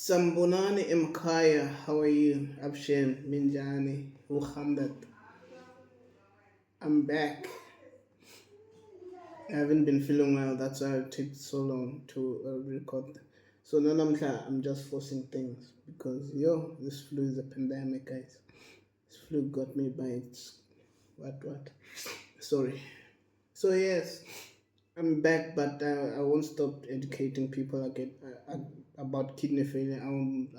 Sambonani Mkaya, how are you? Abshen, Minjani, Muhammad. I'm back. I haven't been feeling well, that's why it takes so long to record. So now I'm just forcing things because this flu is a pandemic, guys. This flu got me by its what? Sorry. So yes, I'm back, but I won't stop educating people again about kidney failure.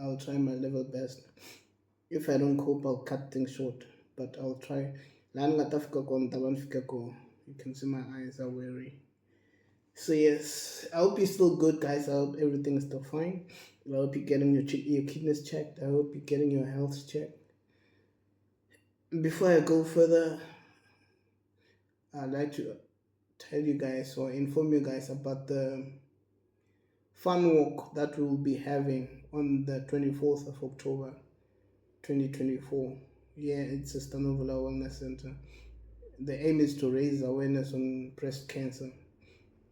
I'll try my level best. If I don't cope, I'll cut things short, but I'll try. You can see my eyes are weary. So yes, I hope you're still good, guys. I hope everything is still fine. I hope you're getting your kidneys checked. I hope you're getting your health checked. Before I go further, I'd like to tell you guys or inform you guys about the fun walk that we'll be having on the 24th of October 2024. Yeah, it's a Stanovula Wellness Center. The aim is to raise awareness on breast cancer.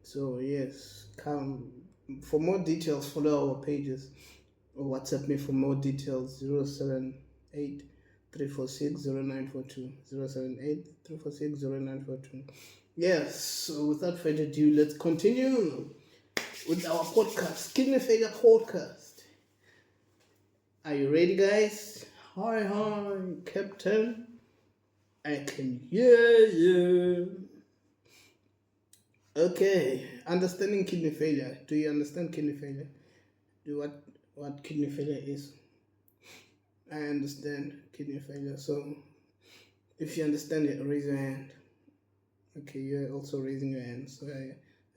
So yes, come for more details. Follow our pages or WhatsApp me for more details. 078 346 0942 078 346 0942. Yes. So without further ado, let's continue with our podcast, Kidney Failure Podcast. Are you ready, guys? Hi, Captain. I can hear you. Okay, understanding kidney failure. Do you understand kidney failure? Do what kidney failure is? I understand kidney failure. So if you understand it, raise your hand. Okay, you're also raising your hand. So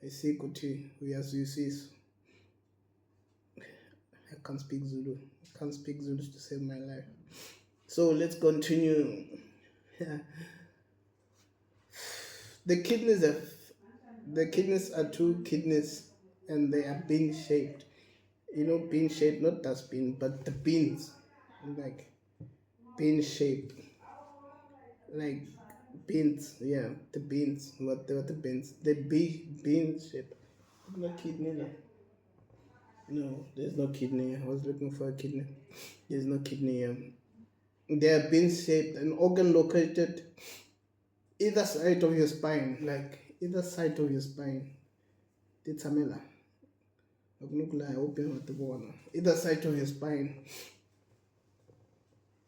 I see Kuti. We as you see. I can't speak Zulu. I can't speak Zulu to save my life. So let's continue. The kidneys are two kidneys and they are bean shaped. Bean shaped, not dustbin, but the beans, like bean shape, like beans. Yeah, the beans. What the beans? The bean shape. No kidney. No, there's no kidney. I was looking for a kidney. There's no kidney. They are bean shaped, an organ located either side of your spine, like either side of your spine. It's Amela. Either side of your spine.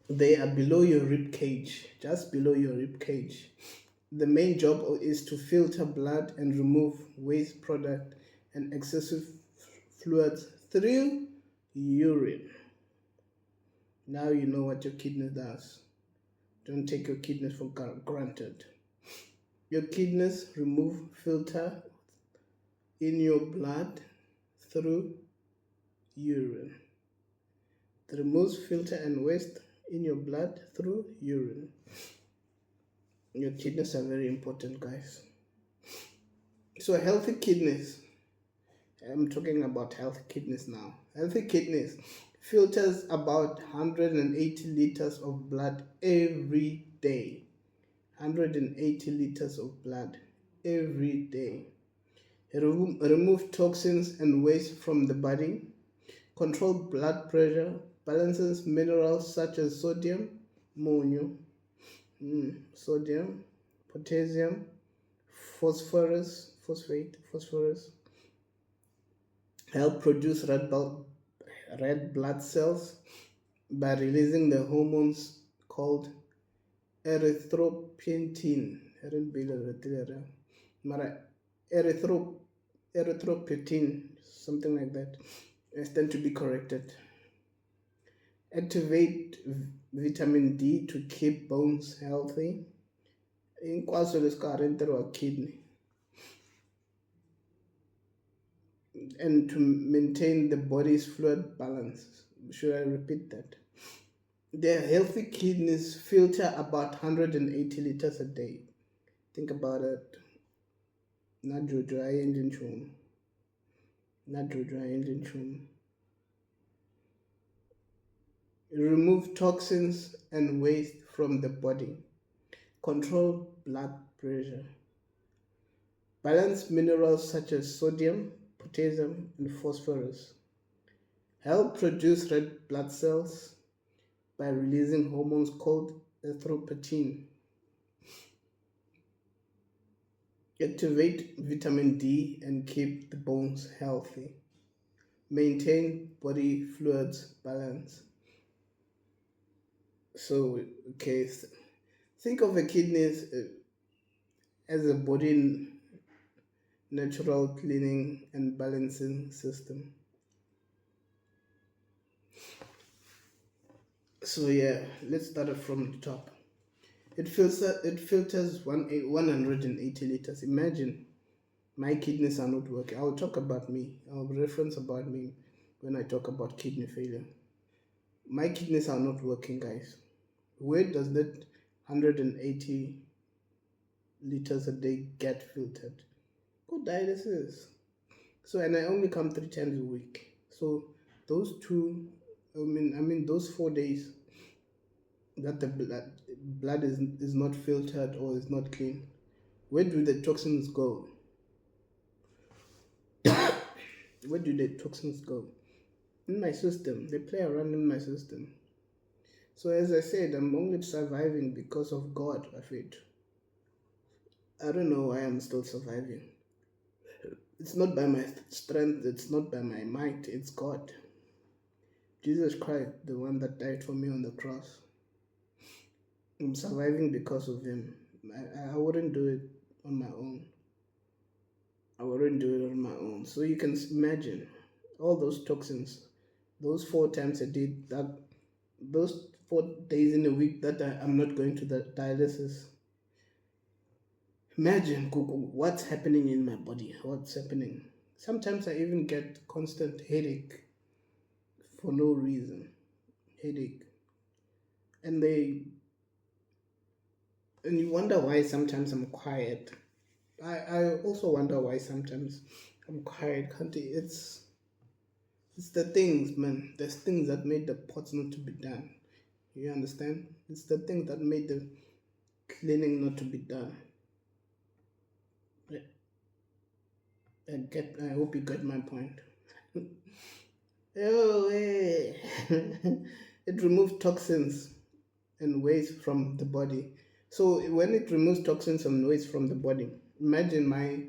They are below your rib cage, just below your rib cage. The main job is to filter blood and remove waste product and excessive fluids through urine. Now you know what your kidney does. Don't take your kidneys for granted. Your kidneys remove filter in your blood through urine. It removes filter and waste in your blood through urine. Your kidneys are very important, guys. So healthy kidneys, I'm talking about healthy kidneys now. Healthy kidneys filters about 180 liters of blood every day. 180 liters of blood every day. Remove toxins and waste from the body. Control blood pressure. Balances minerals such as sodium, sodium, potassium, phosphorus. Help produce red blood cells by releasing the hormones called erythropoietin. Erythropoietin, something like that. It's then to be corrected. Activate vitamin D to keep bones healthy. In kidney. And to maintain the body's fluid balance. Should I repeat that? The healthy kidneys filter about 180 liters a day. Think about it. Remove toxins and waste from the body. Control blood pressure. Balance minerals such as sodium, potassium, and phosphorus. help produce red blood cells by releasing hormones called erythropoietin, activate vitamin D and keep the bones healthy, maintain body fluids balance. So, okay, think of the kidneys as a body natural cleaning and balancing system. So yeah, let's start it from the top. It filters 180 liters. Imagine my kidneys are not working. I'll talk about me. I'll reference about me when I talk about kidney failure. My kidneys are not working, guys. Where does that 180 liters a day get filtered? Go dialysis. So and I only come 3 times a week. So those two, I mean those 4 days that the blood is not filtered or is not clean. Where do the toxins go? Where do the toxins go? In my system. They play around in my system. So as I said, I'm only surviving because of God, I feel. I don't know why I'm still surviving. It's not by my strength, it's not by my might, it's God. Jesus Christ, the one that died for me on the cross. I'm surviving because of him. I wouldn't do it on my own. I wouldn't do it on my own. So you can imagine all those toxins, those 4 times a day, those 4 days in a week that I'm not going to the dialysis. Imagine what's happening in my body, what's happening. Sometimes I even get constant headache for no reason. Headache. And you wonder why sometimes I'm quiet. I also wonder why sometimes I'm quiet. It's the things, man. There's things that made the pots not to be done. You understand? It's the things that made the cleaning not to be done. I hope you get my point. Oh, hey. It removes toxins and waste from the body. So when it removes toxins and waste from the body, imagine my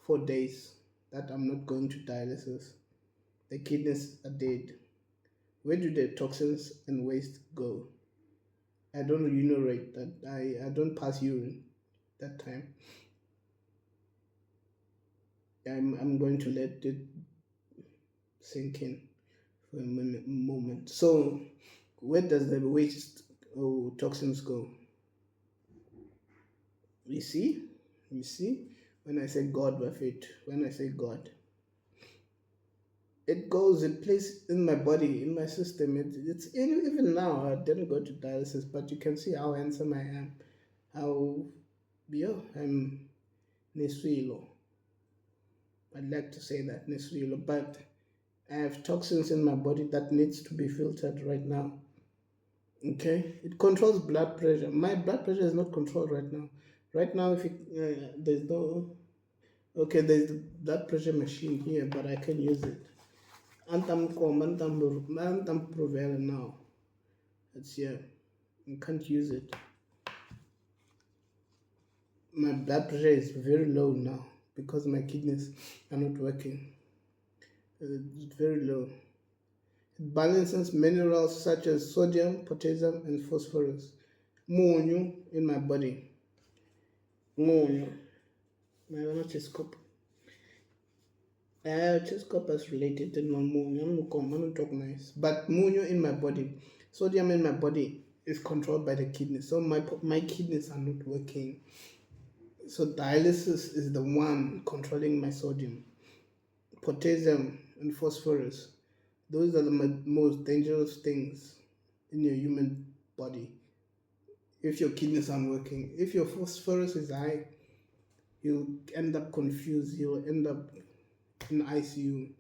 4 days that I'm not going to dialysis. The kidneys are dead. Where do the toxins and waste go? I don't urinate that. I don't pass urine that time. I'm going to let it sink in for a moment. So where does the waste or toxins go? You see? You see? When I say God by faith, when I say God, it goes, it plays in my body, in my system. Even now, I didn't go to dialysis, but you can see how handsome I am. How, yeah, I'm Neswilo. I'd like to say that, Neswilo, but I have toxins in my body that needs to be filtered right now. Okay, it controls blood pressure. My blood pressure is not controlled right now. Right now, if there's no, okay, there's the blood pressure machine here, but I can use it. Antam Provera now. It's here. I can't use it. My blood pressure is very low now because my kidneys are not working. It's very low. It balances minerals such as sodium, potassium, and phosphorus. Munyu in my body. Munyu. My chiscop. Chiscop is related to munyu. I'm not talk nice. But munyu in my body. Sodium in my body is controlled by the kidneys. So my kidneys are not working. So dialysis is the one controlling my sodium, potassium, and phosphorus. Those are the most dangerous things in your human body. If your kidneys aren't working, if your phosphorus is high, you'll end up confused. You'll end up in ICU.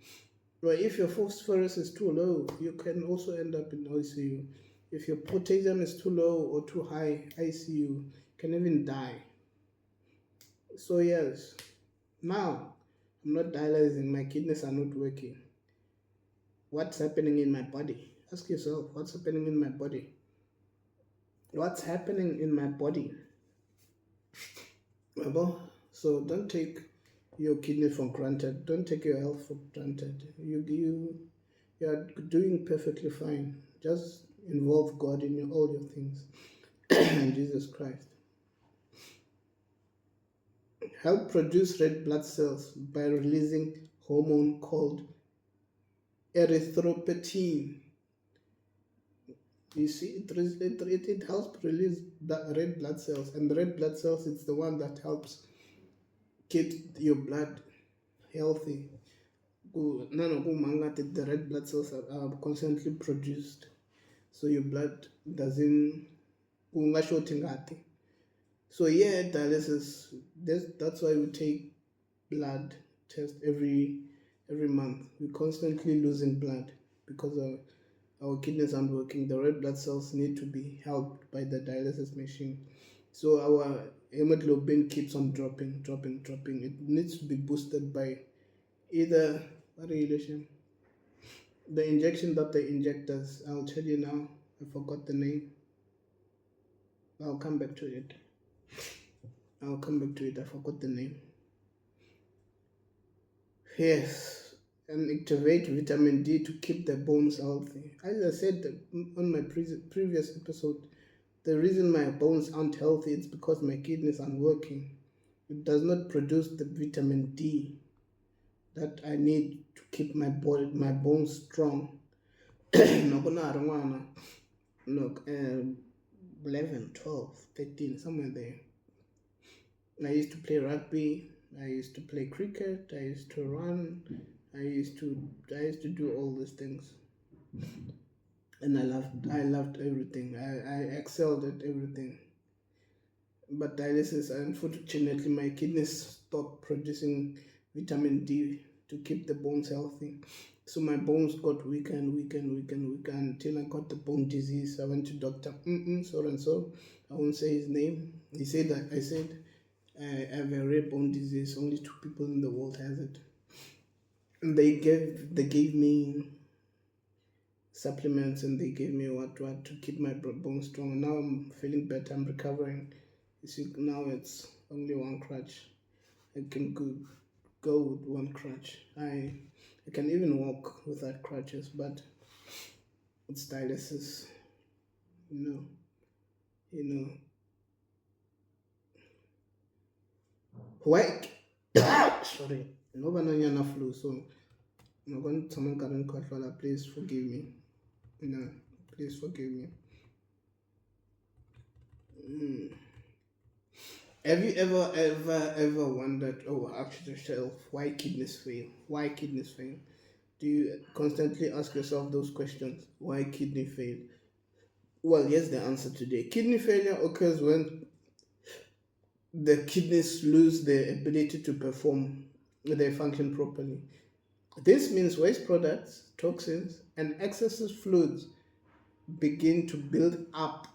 But if your phosphorus is too low, you can also end up in ICU. If your potassium is too low or too high, ICU, you can even die. So yes, now I'm not dialyzing, my kidneys are not working. What's happening in my body? Ask yourself, what's happening in my body? What's happening in my body? So don't take your kidney for granted. Don't take your health for granted. You are doing perfectly fine. Just involve God in all your things. And Jesus Christ. Help produce red blood cells by releasing hormone called erythropoietin. You see, it helps release the red blood cells, and the red blood cells, it's the one that helps keep your blood healthy. The red blood cells are constantly produced, so your blood doesn't ngati. So yeah, dialysis. That's why we take blood test every month. We're constantly losing blood because our kidneys aren't working. The red blood cells need to be helped by the dialysis machine. So our hemoglobin keeps on dropping. It needs to be boosted by either the injection that they inject us. I'll tell you now. I forgot the name. I'll come back to it. I forgot the name. Yes, and activate vitamin D to keep the bones healthy. As I said on my previous episode, the reason my bones aren't healthy is because my kidneys aren't working. It does not produce the vitamin D that I need to keep my bones strong. Look, 11, 12, 13, somewhere there. I used to play rugby. I used to play cricket. I used to run. I used to do all these things, and I loved everything. I excelled at everything. But dialysis, unfortunately, my kidneys stopped producing vitamin D to keep the bones healthy. So my bones got weaker until I got the bone disease. I went to doctor so and so. I won't say his name. He said that I said I have a rare bone disease. Only 2 people in the world has it. And they gave me supplements, and they gave me what to keep my bones strong. Now I'm feeling better. I'm recovering. You see, now it's only one crutch. I can go with one crutch. I can even walk without crutches, but it's dialysis. You know. Why? Sorry, no banana flu. So I'm going to someone current controller. Please forgive me. Please forgive me. Have you ever wondered, ask yourself, why kidneys fail? Why kidneys fail? Do you constantly ask yourself those questions? Why kidney fail? Well, here's the answer today. Kidney failure occurs when the kidneys lose their ability to perform their function properly. This means waste products, toxins, and excessive fluids begin to build up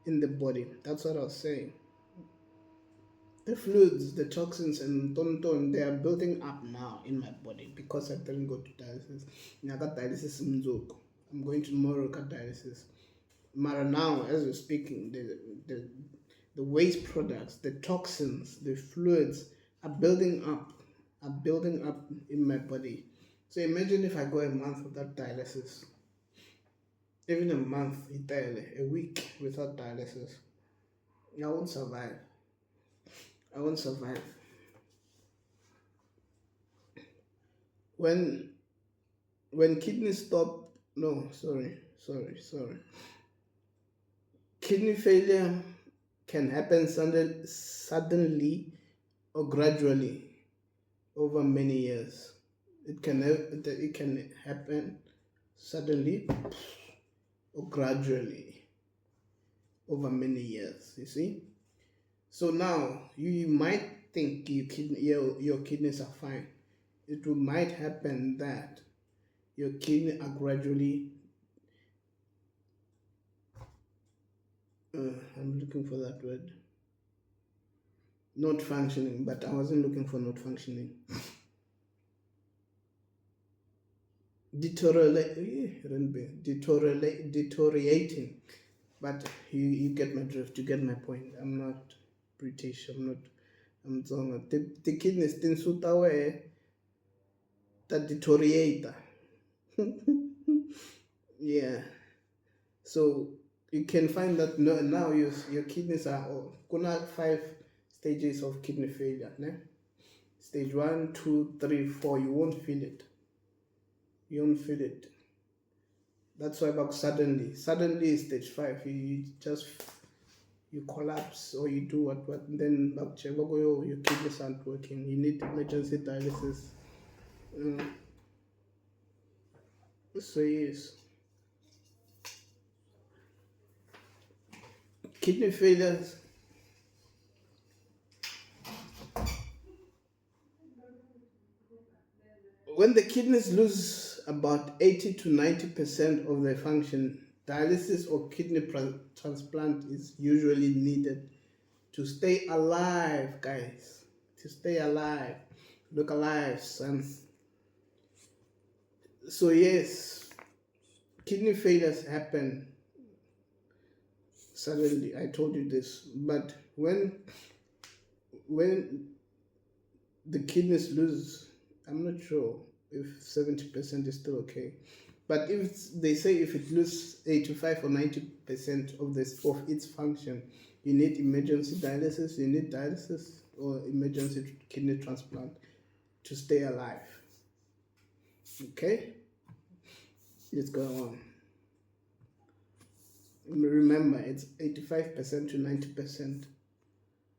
in the body. That's what I was saying. The fluids, the toxins, and tonton, they are building up now in my body because I didn't go to dialysis. I got dialysis in Zoko. I'm going tomorrow to dialysis. But now, as we're speaking, the waste products, the toxins, the fluids are building up in my body. So imagine if I go a month without dialysis, even a month, a week without dialysis. I won't survive. When kidneys stop, no, sorry. Kidney failure can happen suddenly or gradually over many years. It can happen suddenly or gradually over many years. You see. So now you might think your kidneys are fine. It might happen that your kidneys are gradually. I'm looking for that word. Not functioning, but I wasn't looking for not functioning. deteriorating. But you get my drift, you get my point. I'm not British, I'm Zonga. The kidneys didn't suit away that deteriorator. Yeah. So you can find that now your kidneys are gonna 5 stages of kidney failure. Ne? Stage 1, 2, 3, 4, you won't feel it. You won't feel it. That's why about suddenly is stage 5. You just you collapse or you do what and then your kidneys aren't working. You need emergency dialysis. So yes, kidney failures. When the kidneys lose about 80 to 90% of their function, dialysis or kidney transplant is usually needed to stay alive, guys. To stay alive. Look alive, sons. So yes, kidney failures happen suddenly. I told you this, but when the kidneys lose, I'm not sure if 70% is still okay. But if they say if it loses 85 or 90% of its function, you need emergency dialysis, you need dialysis or emergency kidney transplant to stay alive. Okay? Let's go on. Remember, it's 85% to 90%.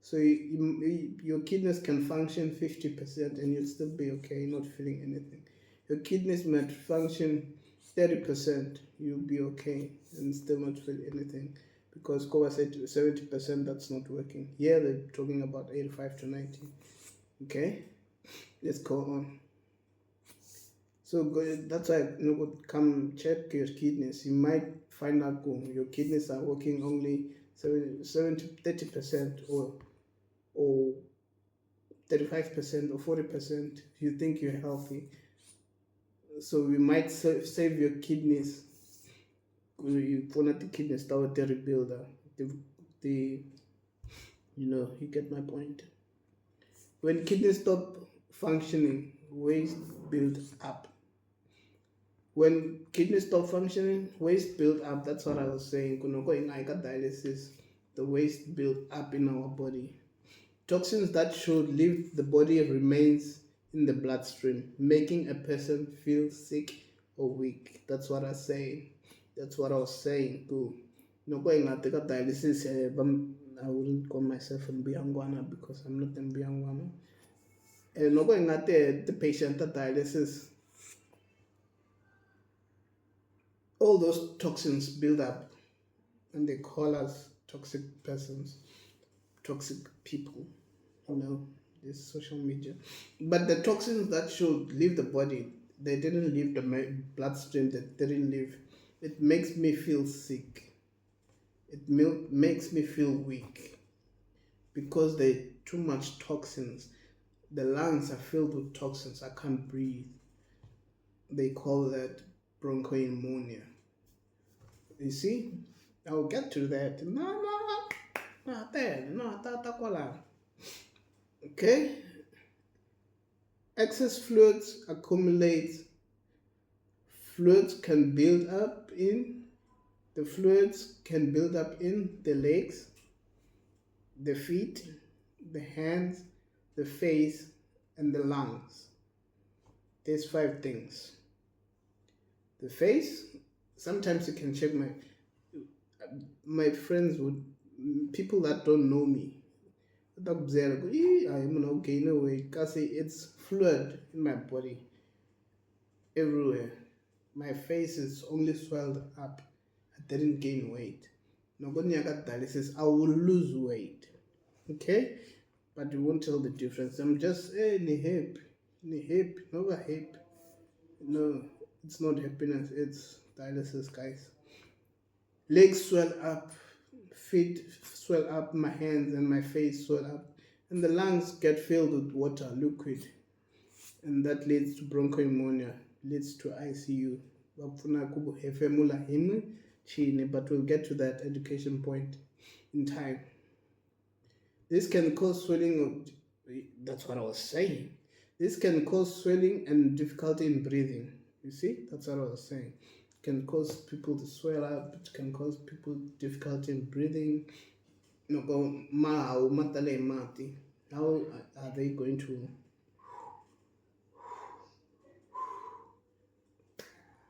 So your kidneys can function 50% and you'll still be okay, not feeling anything. Your kidneys might function 30%, you'll be okay and still not feel anything. Because Koba said 70% that's not working. Here they're talking about 85 to 90. Okay? Let's go on. So that's why come check your kidneys. You might find out your kidneys are working only 30% or 35% or 40%. You think you're healthy. So we might save your kidneys. You want the kidneys start to rebuild. The you get my point. When kidneys stop functioning, waste build up. When kidneys stop functioning, waste build up. That's what I was saying. In dialysis, the waste build up in our body. Toxins that should leave the body remains in the bloodstream, making a person feel sick or weak. That's what I was saying. That's what I was saying too. Going at the dialysis, I wouldn't call myself a Mbiyangwana because I'm not a Mbiyangwana. Going at the patient at dialysis, all those toxins build up and they call us toxic persons, toxic people, this social media. But the toxins that should leave the body, they didn't leave the bloodstream, they didn't leave. It makes me feel sick. It makes me feel weak because there are too much toxins. The lungs are filled with toxins. I can't breathe. They call that bronchopneumonia. You see? I'll get to that. Okay? Excess fluids accumulate. Fluids can build up in the legs, the feet, the hands, the face, and the lungs. There's 5 things. The face, sometimes you can check my friends people that don't know me. I'm not gaining weight because it's fluid in my body everywhere. My face is only swelled up. I didn't gain weight. Dialysis, I will lose weight. Okay? But you won't tell the difference. I'm just in the hip, no hip. No, it's not happiness, it's dialysis, guys. Legs swell up, feet swell up, my hands and my face swell up, and the lungs get filled with water, liquid, and that leads to bronchopneumonia. leads to ICU. Bafuna kubuhefemula chini, but we'll get to that education point in time. This can cause swelling. That's what I was saying. This can cause swelling and difficulty in breathing. You see, that's what I was saying. It can cause people to swell up. It can cause people difficulty in breathing. How are they going to?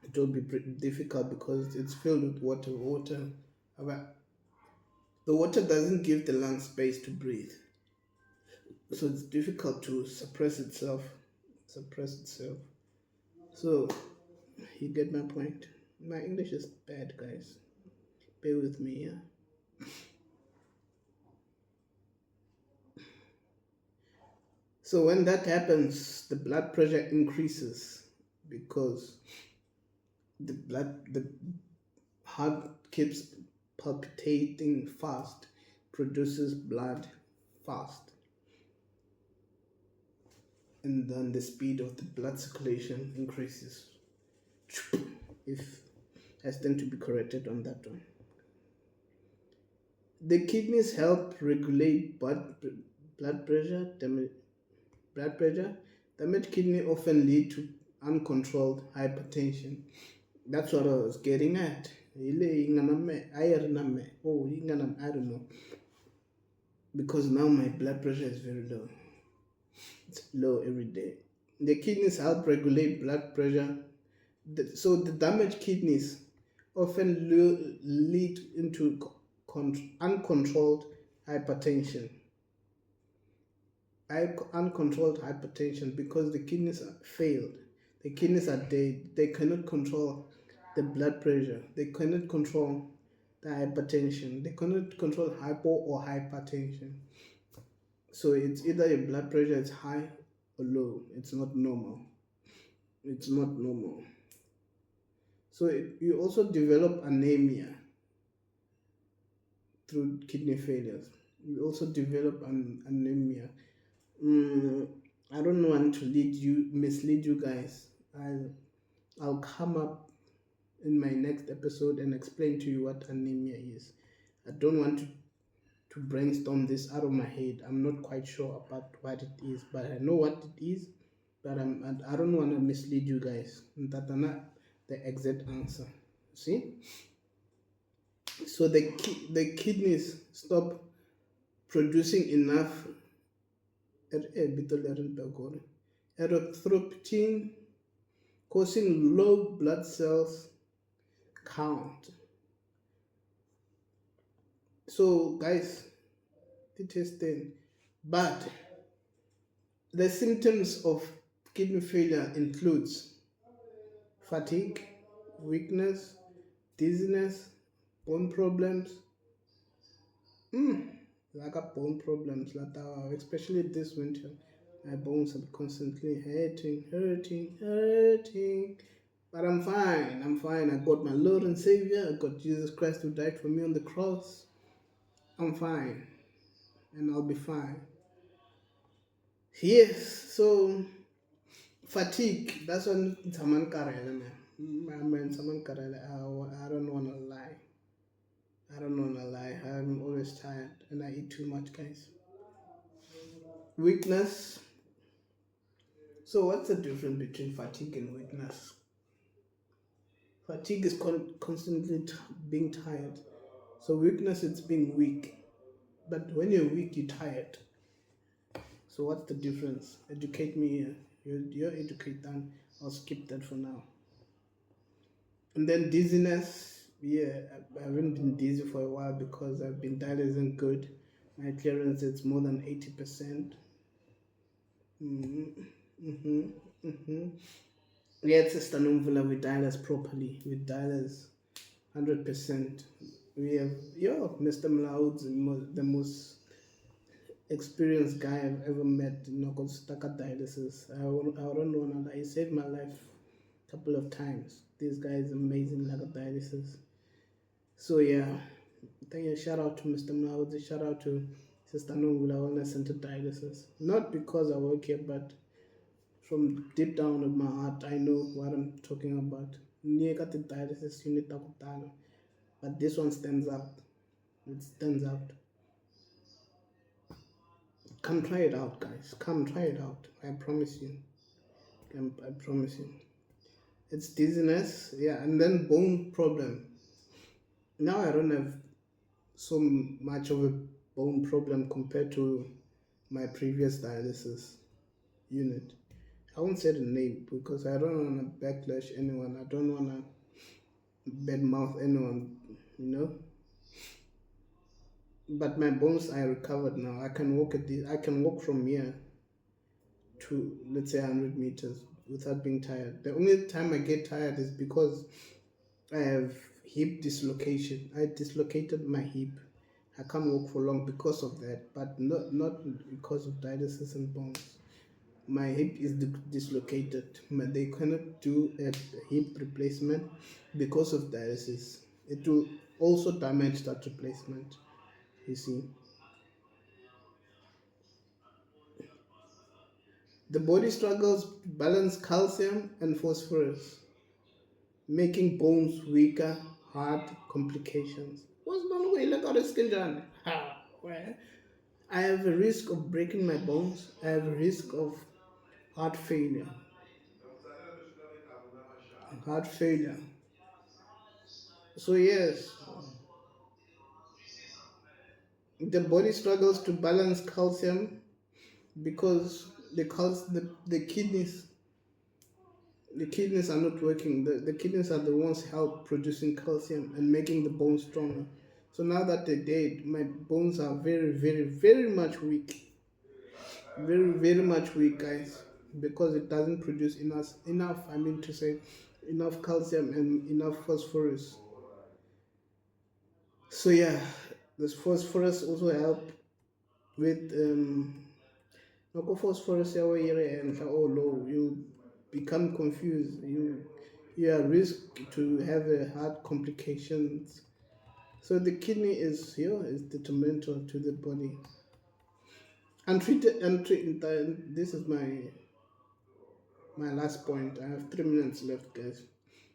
It will be pretty difficult because it's filled with water. The water doesn't give the lungs space to breathe, so it's difficult to suppress itself. So you get my point. My English is bad, guys. Bear with me, yeah. So when that happens, the blood pressure increases because the heart keeps palpitating fast, produces blood fast, and then the speed of the blood circulation increases. If I stand to be corrected on that one. The kidneys help regulate blood pressure. Damaged kidney often lead to uncontrolled hypertension. That's what I was getting at. I don't know. Because now my blood pressure is very low. It's low every day. The kidneys help regulate blood pressure. So the damaged kidneys often lead into uncontrolled hypertension. Uncontrolled hypertension because the kidneys are failed. The kidneys are dead. They cannot control the blood pressure. They cannot control the hypertension. They cannot control hypo or hypertension. So it's either your blood pressure is high or low. It's not normal. It's not normal. So you also develop anemia through kidney failures. You also develop anemia. I don't want to mislead you guys. I'll come up in my next episode and explain to you what anemia is. I don't want to brainstorm this out of my head. I'm not quite sure about what it is, but I know what it is. But I don't want to mislead you guys. That's not the exact answer. See? So the kidneys stop producing enough erythropoietin, causing low blood cells count. So guys, it is then. But the symptoms of kidney failure includes fatigue, weakness, dizziness, bone problems. Like bone problems, especially this winter. My bones are constantly hurting. But I'm fine. I got my Lord and Savior. I got Jesus Christ who died for me on the cross. I'm fine. And I'll be fine. Yes, so fatigue. That's when someone karele, man. Someone karele. I don't wanna lie. I'm always tired and I eat too much, guys. Weakness. So what's the difference between fatigue and weakness? Fatigue is constantly being tired. So weakness is being weak. But when you're weak, you're tired. So what's the difference? Educate me here. You're educated. I'll skip that for now. And then dizziness. Yeah, I haven't been dizzy for a while because I've been dialyzing good. My clearance is more than 80%. Yeah, Sister Numvula, we dialyze properly. We dialyze 100%. We have, Mr. Mlaud's the most experienced guy I've ever met, because stuck at dialysis. I don't know, he saved my life a couple of times. This guy is amazing like a dialysis. So yeah, thank you. Shout out to Mr. Mlaudzi, shout out to Sister Nongula when I sent to dialysis. Not because I work here, but from deep down of my heart, I know what I'm talking about. Nyeka ti dialysis unit ta ku tala, but this one stands out. It stands out. Come try it out, guys. Come try it out. I promise you. I promise you. It's dizziness, yeah, and then bone problem. Now I don't have so much of a bone problem compared to my previous dialysis unit. I won't say the name because I don't want to backlash anyone. I don't want to badmouth anyone, you know. But my bones are recovered now. I can walk I can walk from here to, let's say, 100 meters without being tired. The only time I get tired is because I have hip dislocation. I dislocated my hip. I can't walk for long because of that, but not because of dialysis and bones. My hip is dislocated. They cannot do a hip replacement because of dialysis. It will also damage that replacement. You see, the body struggles to balance calcium and phosphorus, making bones weaker, heart complications. What's the way? Look at the skin, John. Ha! Where? I have a risk of breaking my bones. I have a risk of heart failure. Heart failure. So yes, the body struggles to balance calcium because the kidneys are not working. The kidneys are the ones help producing calcium and making the bones stronger. So now that they're dead, my bones are very, very, very much weak. Very, very much weak, guys, because it doesn't produce enough. I mean to say, enough calcium and enough phosphorus. So yeah, this phosphorus also help with no phosphorus yawo and oh low. You become confused. You are risk to have a heart complications. So the kidney is here is detrimental to the body. Untreated. This is my last point. I have 3 minutes left, guys.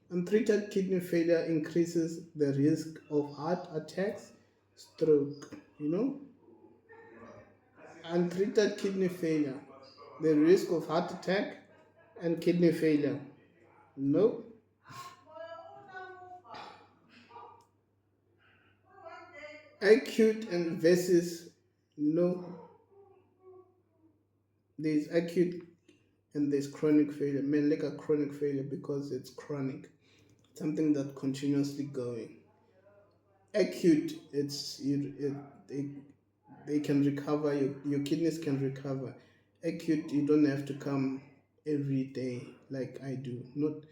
Untreated kidney failure increases the risk of heart attacks, stroke. You know, untreated kidney failure, the risk of heart attack and kidney failure. No, acute and versus no. There's acute and there's chronic failure. Men like a chronic failure because it's chronic, something that continuously going. Acute, they can recover. Your kidneys can recover. Acute, you don't have to come every day like I do. Not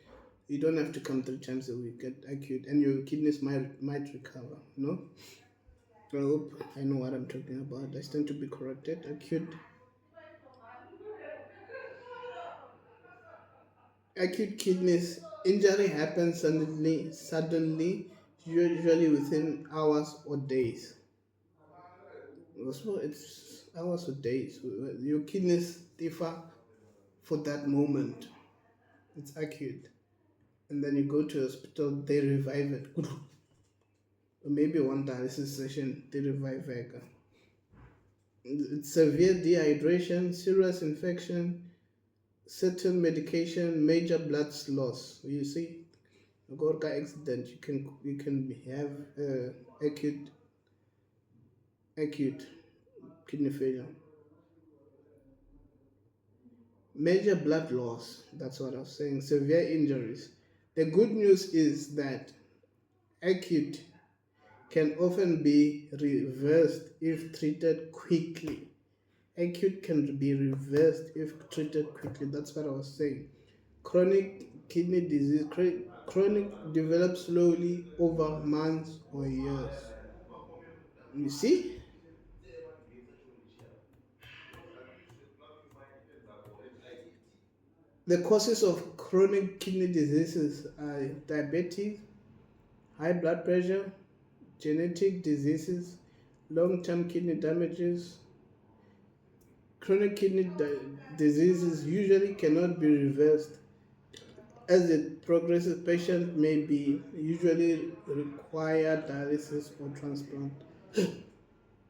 you don't have to come 3 times a week at acute, and your kidneys might recover. No, I hope I know what I'm talking about. I stand to be corrected. Acute kidneys injury happens suddenly, usually within hours or days. So it's hours or days. Your kidneys differ for that moment. It's acute. And then you go to hospital, they revive it. Or maybe one dialysis session, they revive it. It's severe dehydration, serious infection, certain medication, major blood loss. You see, a Gorka accident, you can have acute kidney failure. Major blood loss, that's what I was saying, severe injuries. The good news is that acute can often be reversed if treated quickly. Acute can be reversed if treated quickly. That's what I was saying. Chronic kidney disease, chronic develops slowly over months or years. You see? The causes of chronic kidney diseases are diabetes, high blood pressure, genetic diseases, long term kidney damages, Chronic kidney diseases usually cannot be reversed. As it progresses, patients may be usually require dialysis or transplant.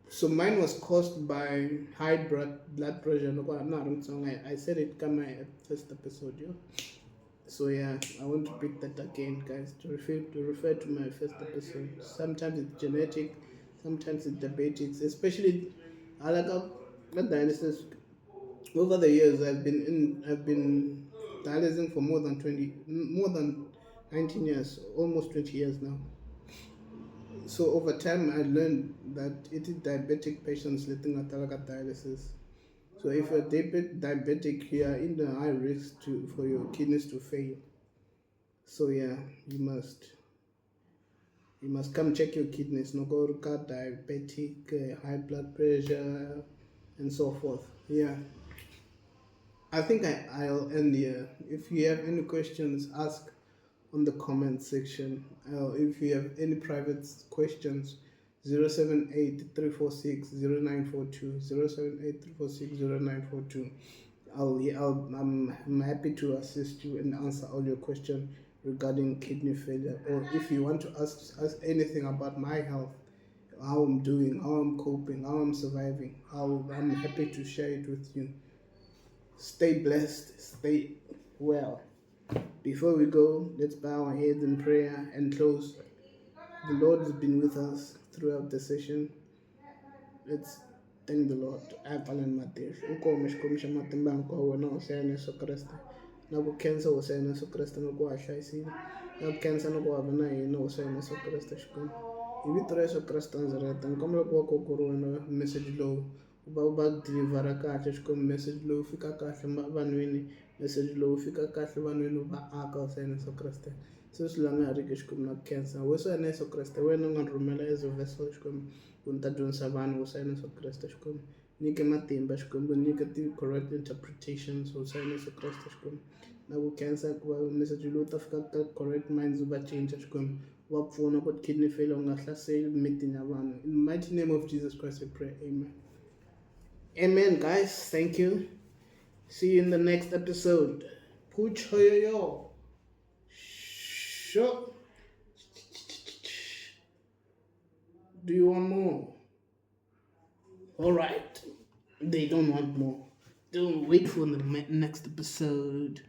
So mine was caused by high blood pressure. No, I'm not wrong. I said it come my first episode, yeah. So yeah, I want to repeat that again, guys. To refer to my first episode. Sometimes it's genetic, sometimes it's diabetics. Especially, I like not dialysis. Over the years, I've been dialyzing for more than 19 years, almost 20 years now. So over time, I learned that it is diabetic patients letting atalaga dialysis. So if you're diabetic, you are in the high risk for your kidneys to fail. So yeah, you must come check your kidneys. No go diabetic, high blood pressure, and so forth. Yeah, I think I'll end here. If you have any questions, ask on the comment section. If you have any private questions, 078 346 0942 078 346 0942. I'm happy to assist you and answer all your questions regarding kidney failure. Or if you want to ask anything about my health, how I'm doing, how I'm coping, how I'm surviving, how I'm happy to share it with you. Stay blessed, stay well. Before we go, let's bow our heads in prayer and close. The Lord has been with us throughout the session. Let's thank the Lord. Apalan Matesh. Uko mishkumisha matimbang kwa wana usayana Yesu Kristo. Na ku kensa usayana Yesu Kristo no ku asha isini. Na ku kensa no ku abana yino usayana Yesu Kristo shkum. Ibi tura Yesu Kristo Nazareth. Nkamla kwa kokoro na message low. Uba deliver kahle shkum message low fika kahle vanwini. Message low fika kahle vanwini uba aka usayana Yesu Kristo. So silanga rike shkum na kensa. Usayana Yesu Kristo. Wena nganrumela ezo vessel shkum. Kunta dun savan usayana Yesu Kristo shkum. Nike matimba shkum. Nike the correct interpretations usayana Yesu Kristo shkum. Na ku cancer kuba message lo tafika correct minds uba change shkum. Wapfuna but kidney failure ungahlaseli meeting abantu. In the mighty name of Jesus Christ we pray. Amen. Amen, guys. Thank you. See you in the next episode. Pucho yo. Sure. Do you want more? Alright. They don't want more. Don't wait for the next episode.